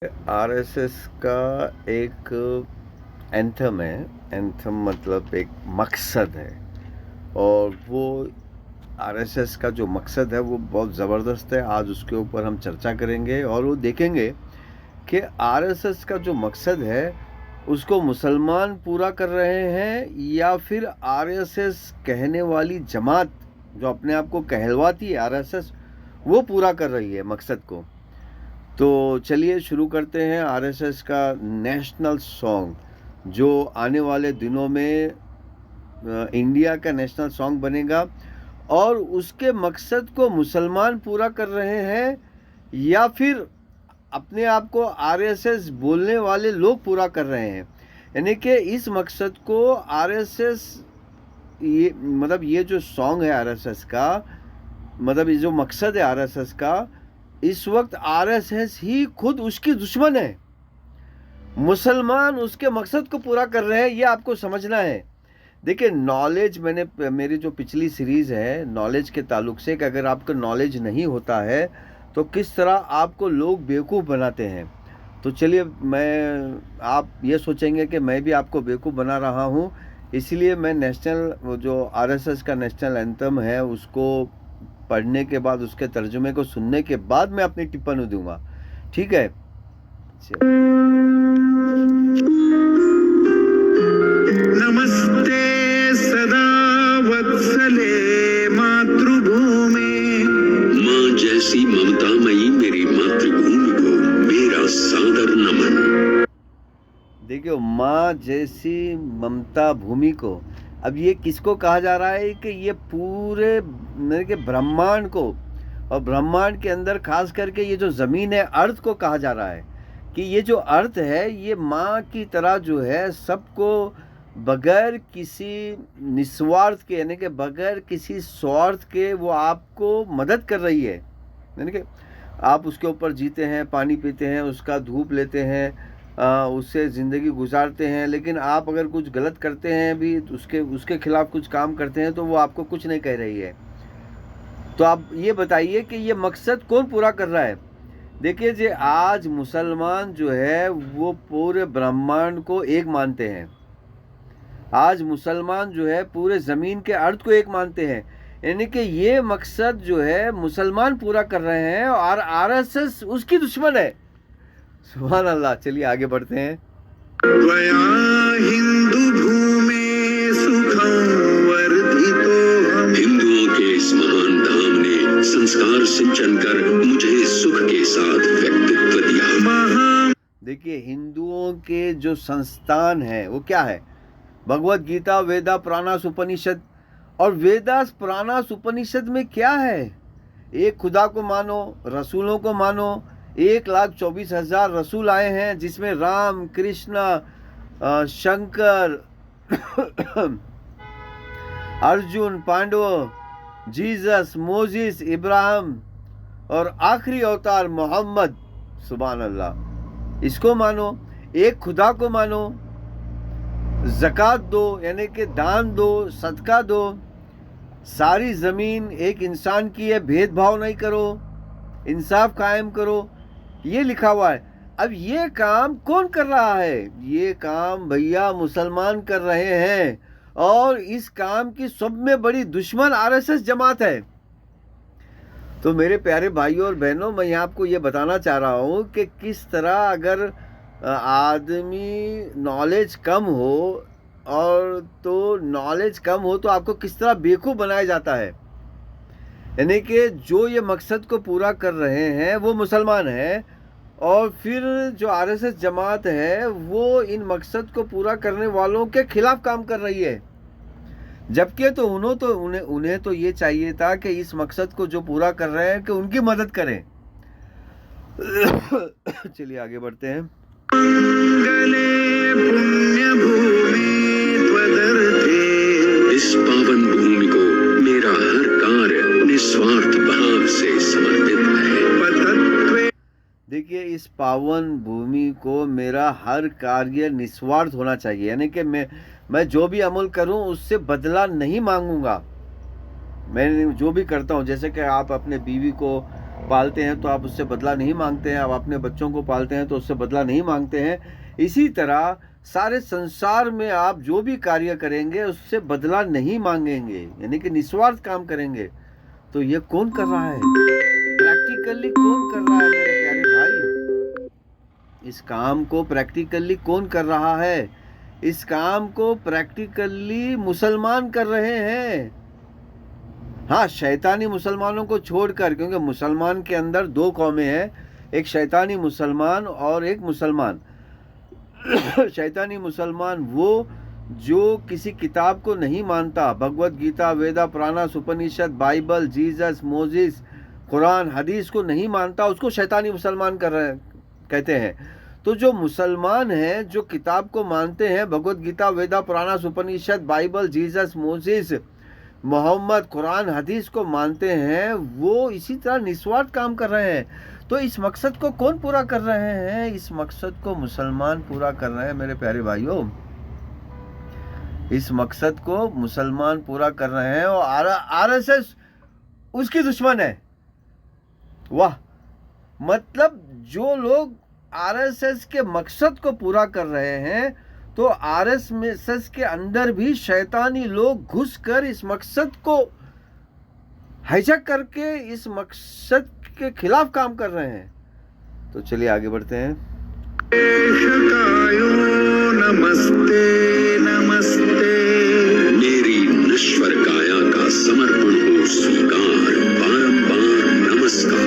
RSS का एक anthem है। एंथम मतलब एक मकसद है। और वो आरएसएस का जो मकसद है वो बहुत ज़बरदस्त है। आज उसके ऊपर हम चर्चा करेंगे और वो देखेंगे कि आरएसएस का जो मकसद है उसको मुसलमान पूरा कर रहे हैं या फिर आरएसएस कहने वाली जमात जो अपने आप को कहलवाती है आरएसएस, वो पूरा कर रही है मकसद को। तो चलिए शुरू करते हैं आरएसएस का नेशनल सॉन्ग जो आने वाले दिनों में इंडिया का नेशनल सॉन्ग बनेगा। और उसके मकसद को मुसलमान पूरा कर रहे हैं या फिर अपने आप को आरएसएस बोलने वाले लोग पूरा कर रहे हैं। यानी कि इस मकसद को आरएसएस, ये जो सॉन्ग है आरएसएस का, मतलब ये जो मकसद है आरएसएस का, इस वक्त आरएसएस ही खुद उसकी दुश्मन है। मुसलमान उसके मकसद को पूरा कर रहे हैं, ये आपको समझना है। देखिए, नॉलेज, मेरी जो पिछली सीरीज़ है नॉलेज के ताल्लुक से, कि अगर आपको नॉलेज नहीं होता है तो किस तरह आपको लोग बेवकूफ़ बनाते हैं। तो चलिए, आप ये सोचेंगे कि मैं भी आपको बेवकूफ़ बना रहा हूँ, इसलिए मैं वो जो आरएसएस का नेशनल एंथम है उसको पढ़ने के बाद, उसके तर्जुमे को सुनने के बाद मैं अपनी टिप्पणी दूंगा। ठीक है। नमस्ते सदा वत्सले मातृभूमि। माँ जैसी ममतामयी मेरी मातृभूमि को मेरा सादर नमन। देखियो, माँ जैसी ममता भूमि को। अब ये किसको कहा जा रहा है? कि ये पूरे ब्रह्मांड को, और ब्रह्मांड के अंदर खास करके ये जो ज़मीन है, अर्थ को कहा जा रहा है कि ये जो अर्थ है ये माँ की तरह जो है सबको बगैर किसी निस्वार्थ के, यानी कि बगैर किसी स्वार्थ के वो आपको मदद कर रही है। यानी कि आप उसके ऊपर जीते हैं, पानी पीते हैं, उसका धूप लेते हैं, उससे ज़िंदगी गुजारते हैं। लेकिन आप अगर कुछ गलत करते हैं भी, उसके खिलाफ कुछ काम करते हैं, तो वो आपको कुछ नहीं कह रही है। तो आप ये बताइए कि ये मकसद कौन पूरा कर रहा है? देखिए जी, आज मुसलमान जो है वो पूरे ब्रह्मांड को एक मानते हैं। आज मुसलमान जो है पूरे ज़मीन के अर्थ को एक मानते हैं। यानी कि ये मकसद जो है मुसलमान पूरा कर रहे हैं और आरएसएस उसकी दुश्मन है। सुभान अल्लाह। चलिए आगे बढ़ते हैं। त्वया हिंदू भूमि सुखं वर्धितो हम। हिंदुओं के इस महान धाम ने संस्कार सिंचन कर मुझे सुख के साथ व्यक्तित्व दिया। देखिए, हिंदुओं के जो संस्थान है वो क्या है? भगवत गीता, वेदा, पुराणास, उपनिषद। और वेदास, पुराणास, उपनिषद में क्या है? एक खुदा को मानो, रसूलों को मानो। 1,24,000 रसूल आए हैं, जिसमें राम, कृष्ण, शंकर, अर्जुन, पांडव, जीसस, मोजिस, इब्राहिम और आखिरी अवतार मोहम्मद। सुभान अल्लाह। इसको मानो, एक खुदा को मानो, ज़कात दो, यानी कि दान दो, सदका दो। सारी ज़मीन एक इंसान की है, भेदभाव नहीं करो, इंसाफ कायम करो, ये लिखा हुआ है। अब ये काम कौन कर रहा है? ये काम भैया मुसलमान कर रहे हैं, और इस काम की सब में बड़ी दुश्मन आरएसएस जमात है। तो मेरे प्यारे भाइयों और बहनों, मैं यहाँ आपको ये बताना चाह रहा हूँ कि किस तरह अगर आदमी नॉलेज कम हो, और तो नॉलेज कम हो तो आपको किस तरह बेवकूफ़ बनाया जाता है। यानी कि जो ये मकसद को पूरा कर रहे हैं वो मुसलमान हैं, और फिर जो आरएसएस जमात है वो इन मकसद को पूरा करने वालों के खिलाफ काम कर रही है। जबकि तो उन्हें तो ये चाहिए था कि इस मकसद को जो पूरा कर रहे हैं कि उनकी मदद करें। चलिए आगे बढ़ते हैं। मंगले पुण्य भूमि त्वदर्थे। इस पावन भूमि को मेरा हर कार्य निस्वार्थ भाव से समर्पित है। पतत्वे। देखिए, इस पावन भूमि को मेरा हर कार्य निस्वार्थ होना चाहिए। यानी कि मैं जो भी अमल करूं उससे बदला नहीं मांगूंगा। मैं जो भी करता हूं, जैसे कि आप अपने बीवी को पालते हैं तो आप उससे बदला नहीं मांगते हैं, आप अपने बच्चों को पालते हैं तो उससे बदला नहीं मांगते हैं। इसी तरह सारे संसार में आप जो भी कार्य करेंगे उससे बदला नहीं मांगेंगे, यानी कि निस्वार्थ काम करेंगे। तो ये कौन कर रहा है? प्रैक्टिकली कौन कर रहा है मेरे प्यारे भाई? इस काम को प्रैक्टिकली कौन कर रहा है? इस काम को प्रैक्टिकली मुसलमान कर रहे हैं। हाँ, शैतानी मुसलमानों को छोड़कर, क्योंकि मुसलमान के अंदर दो कौमें हैं, एक शैतानी मुसलमान और एक मुसलमान। शैतानी मुसलमान वो जो किसी किताब को नहीं मानता, भगवत Gita, Veda, Puranas, Upanishad, Bible, Jesus, Moses, Quran, Hadith को नहीं मानता, उसको शैतानी मुसलमान कहते हैं। तो जो मुसलमान हैं, जो किताब को मानते हैं, Bhagavad Gita, Veda, Puranas, Upanishad, Bible, Jesus, Moses, Mohammed, Quran, Hadith को मानते हैं, वो इसी तरह निस्वार्थ काम कर रहे हैं। तो इस मकसद को कौन पूरा कर रहे हैं? इस मकसद को मुसलमान पूरा कर रहे हैं मेरे प्यारे भाइयों। इस मकसद को मुसलमान पूरा कर रहे हैं और आरएसएस उसकी दुश्मन है। वाह, मतलब जो लोग आरएसएस के मकसद को पूरा कर रहे हैं, तो आरएसएस के अंदर भी शैतानी लोग घुसकर इस मकसद को हाईजैक करके इस मकसद के खिलाफ काम कर रहे हैं। तो चलिए आगे बढ़ते हैं। शेषकायो नमस्ते नमस्ते। मेरी नश्वर काया का समर्पण हो स्वीकार, बारंबार नमस्कार।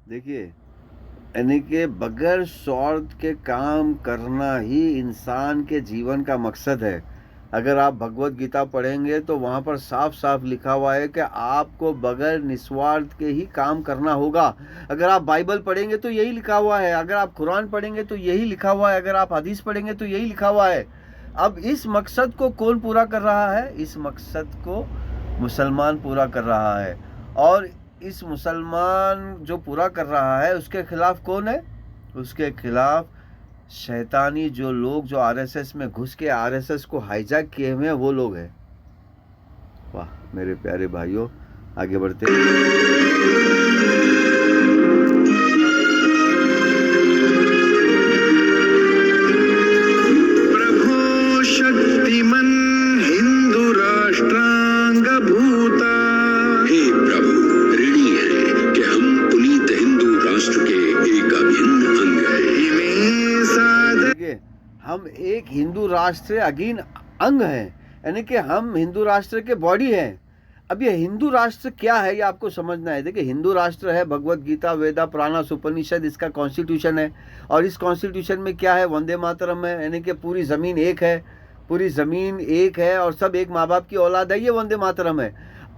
देखिए, यानी कि बगैर स्वार्थ के काम करना ही इंसान के जीवन का मकसद है। अगर आप भगवत गीता पढ़ेंगे तो वहाँ पर साफ साफ लिखा हुआ है कि आपको बगैर निस्वार्थ के ही काम करना होगा। अगर आप बाइबल पढ़ेंगे तो यही लिखा हुआ है, अगर आप कुरान पढ़ेंगे तो यही लिखा हुआ है, अगर आप हदीस पढ़ेंगे तो यही लिखा हुआ है। अब इस मकसद को कौन पूरा कर रहा है? इस मकसद को मुसलमान पूरा कर रहा है। और इस मुसलमान जो पूरा कर रहा है उसके खिलाफ कौन है? उसके खिलाफ शैतानी जो लोग, जो आरएसएस में घुस के आरएसएस को हाईजैक किए हुए हैं, वो लोग हैं। वाह मेरे प्यारे भाइयों, आगे बढ़ते हैं। प्रभो शक्तिमन् हिंदू राष्ट्रांग भूता। हे प्रभु, ऋणी है कि हम पुनीत हिंदू राष्ट्र के एक अभिन्न अंग हैं। इमे साध देखिए, हम एक हिंदू राष्ट्र अगीन अंग हैं, यानी कि हम हिंदू राष्ट्र के बॉडी हैं। अब ये हिंदू राष्ट्र क्या है ये आपको समझना है। देखिए, हिंदू राष्ट्र है भगवत गीता, वेदा, पुराणास, उपनिषद, इसका कॉन्स्टिट्यूशन है। और इस कॉन्स्टिट्यूशन में क्या है? वंदे मातरम है, यानी कि पूरी ज़मीन एक है, पूरी ज़मीन एक है और सब एक माँ बाप की औलाद है, ये वंदे मातरम है।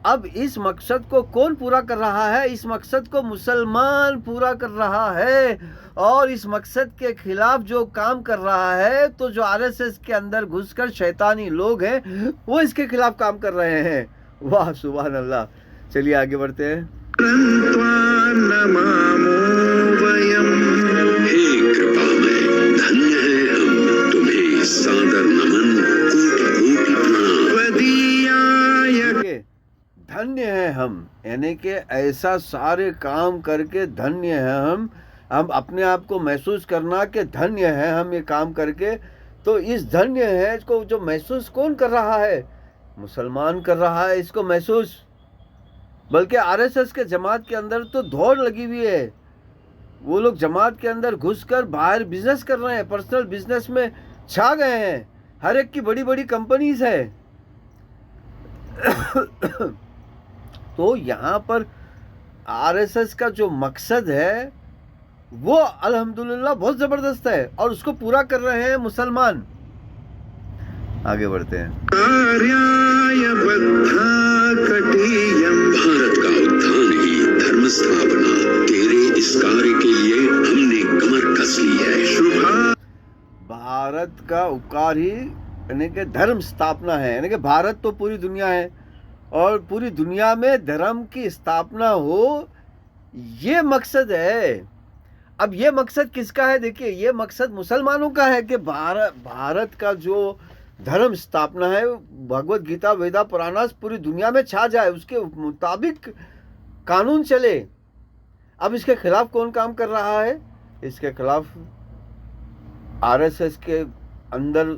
अब इस मकसद को कौन पूरा कर रहा है? इस मकसद को मुसलमान पूरा कर रहा है। और इस मकसद के खिलाफ जो काम कर रहा है, तो जो आरएसएस के अंदर घुसकर शैतानी लोग हैं, वो इसके खिलाफ काम कर रहे हैं। वाह सुभान अल्लाह। चलिए आगे बढ़ते हैं। त्वां नमामो वयम्। हे कृपामय, धन्य है हम, तुम्हें सादर नमन, कोटि कोटि प्रणाम। त्वदीयाय देखिए, धन्य है हम, यानी कि ऐसा सारे काम करके धन्य है हम अपने आप को महसूस करना कि धन्य है हम ये काम करके। तो इस धन्य है इसको जो महसूस कौन कर रहा है? मुसलमान कर रहा है इसको महसूस। बल्कि आरएसएस के जमात के अंदर तो दौड़ लगी हुई है। वो लोग जमात के अंदर घुसकर बाहर बिजनेस कर रहे हैं, पर्सनल बिजनेस में छा गए हैं। हर एक की बड़ी बड़ी कंपनीज है। तो यहाँ पर आरएसएस का जो मकसद है वो अल्हम्दुलिल्लाह बहुत ज़बरदस्त है और उसको पूरा कर रहे हैं मुसलमान। आगे बढ़ते हैं। कार्याय बद्धा कटीयम्। भारत का उत्थान ही धर्म स्थापना, तेरे इस कार्य के लिए हमने कमर कस ली है। शुभा भारत का उपकार ही यानी कि धर्म स्थापना है, यानी कि भारत तो पूरी दुनिया है और पूरी दुनिया में धर्म की स्थापना हो, ये मकसद है। अब ये मकसद किसका है? देखिए, ये मकसद मुसलमानों का है कि भारत का जो धर्म स्थापना है, भगवत गीता वेदा पुराणास पूरी दुनिया में छा जाए, उसके मुताबिक कानून चले। अब इसके खिलाफ कौन काम कर रहा है? इसके खिलाफ आरएसएस के अंदर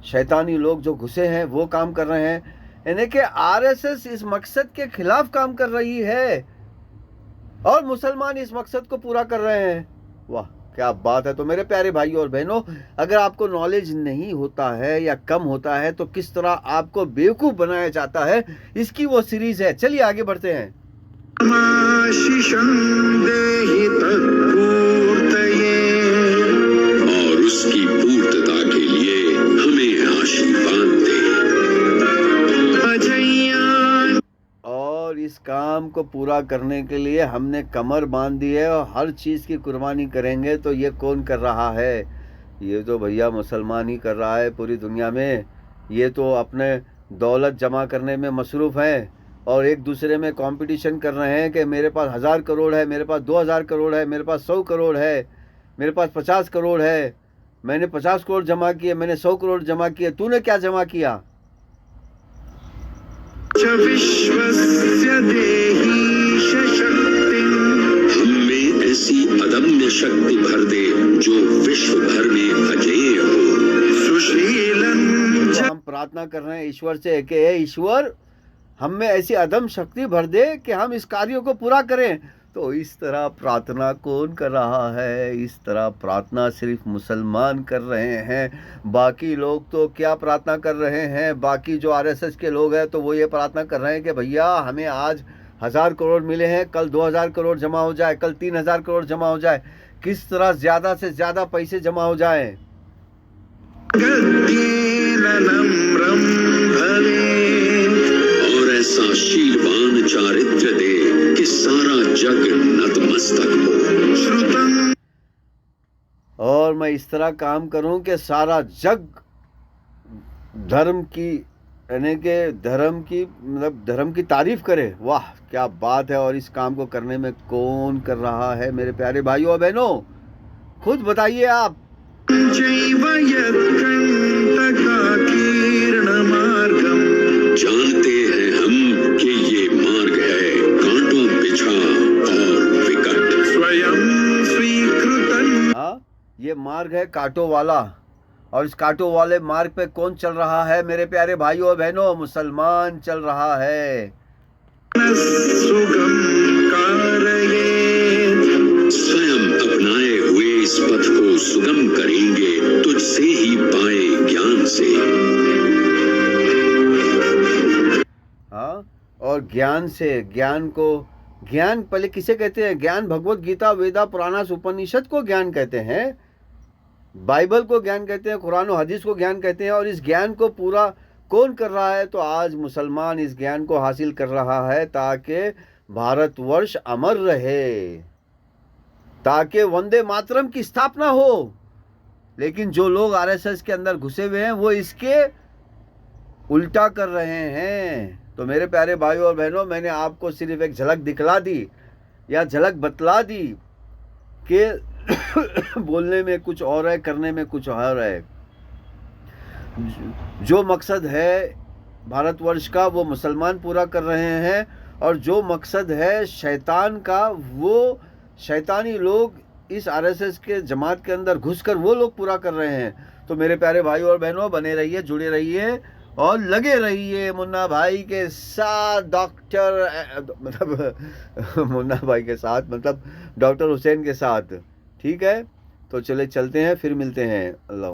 शैतानी लोग जो घुसे हैं वो काम कर रहे हैं। यानी कि आरएसएस इस मकसद के खिलाफ काम कर रही है और मुसलमान इस मकसद को पूरा कर रहे हैं। वाह क्या बात है। तो मेरे प्यारे भाइयों और बहनों, अगर आपको नॉलेज नहीं होता है या कम होता है तो किस तरह आपको बेवकूफ़ बनाया जाता है, इसकी वो सीरीज है। चलिए आगे बढ़ते हैं। आशीषं देहि तत्पूर्तये और उसकी पूर्तता के लिए हमें आशीर्वाद दे। अजय्यान् और इस काम को पूरा करने के लिए हमने कमर बांध दी है और हर चीज़ की कुर्बानी करेंगे। तो ये कौन कर रहा है? ये तो भैया मुसलमान ही कर रहा है पूरी दुनिया में। ये तो अपने दौलत जमा करने में मसरूफ़ हैं और एक दूसरे में कंपटीशन कर रहे हैं कि मेरे पास 1000 करोड़ है, मेरे पास 2000 करोड़ है, मेरे पास 100 करोड़ है, मेरे पास 50 करोड़ है, मैंने 50 करोड़ जमा किए, मैंने 100 करोड़ जमा किए, तूने क्या जमा किया? च विश्वस्य देहीश शक्तिम् हम में ऐसी अदम्य शक्ति भर दे जो विश्व भर में अजेय हो। सुशीलं च हम प्रार्थना कर रहे हैं ईश्वर से कि हे ईश्वर, हम में ऐसी अदम शक्ति भर दे कि हम इस कार्यों को पूरा करें। तो इस तरह प्रार्थना कौन कर रहा है? इस तरह प्रार्थना सिर्फ मुसलमान कर रहे हैं। बाकी लोग तो क्या प्रार्थना कर रहे हैं? बाकी जो आरएसएस के लोग हैं तो वो ये प्रार्थना कर रहे हैं कि भैया हमें आज 1000 करोड़ मिले हैं, कल 2000 करोड़ जमा हो जाए, कल 3000 करोड़ जमा हो जाए। किस तरह ज़्यादा से ज़्यादा पैसे जमा हो जाएं। गद्येन नम्रं भवेत् और ऐसा शीलवान चारित्र दे कि सारा जग नतमस्तक हो। श्रुतं और मैं इस तरह काम करूं कि सारा जग धर्म की यानी कि धर्म की तारीफ करे। वाह क्या बात है। और इस काम को करने में कौन कर रहा है मेरे प्यारे भाइयों और बहनों? खुद बताइए आप। चैव यत्कण्टकाकीर्णमार्गम् जानते हैं हम कि ये मार्ग है कांटों बिछा और विकट। स्वयं स्वीकृतं हाँ, ये मार्ग है कांटों वाला। और इस कांटों वाले मार्ग पे कौन चल रहा है मेरे प्यारे भाइयों और बहनों? मुसलमान चल रहा है। सुगम कारयेत् स्वयं अपनाए हुए इस पथ को सुगम करेंगे तुझसे ही पाए ज्ञान से। हाँ, और ज्ञान से, ज्ञान पहले किसे कहते हैं? ज्ञान भगवत गीता वेदा पुराणास उपनिषद को ज्ञान कहते हैं, बाइबल को ज्ञान कहते हैं, कुरान और हदीस को ज्ञान कहते हैं। और इस ज्ञान को पूरा कौन कर रहा है? तो आज मुसलमान इस ज्ञान को हासिल कर रहा है ताकि भारतवर्ष अमर रहे, ताकि वंदे मातरम की स्थापना हो। लेकिन जो लोग आरएसएस के अंदर घुसे हुए हैं वो इसके उल्टा कर रहे हैं। तो मेरे प्यारे भाइयों और बहनों, मैंने आपको सिर्फ एक झलक दिखला दी या झलक बतला दी कि बोलने में कुछ और है, करने में कुछ और है। जो मकसद है भारतवर्ष का वो मुसलमान पूरा कर रहे हैं, और जो मकसद है शैतान का वो शैतानी लोग इस आरएसएस के जमात के अंदर घुसकर वो लोग पूरा कर रहे हैं। तो मेरे प्यारे भाइयों और बहनों, बने रहिए, जुड़े रहिए और लगे रहिए मुन्ना भाई के साथ, मुन्ना भाई के साथ मतलब डॉक्टर हुसैन के साथ। ठीक है, तो चले चलते हैं, फिर मिलते हैं। अल्लाह।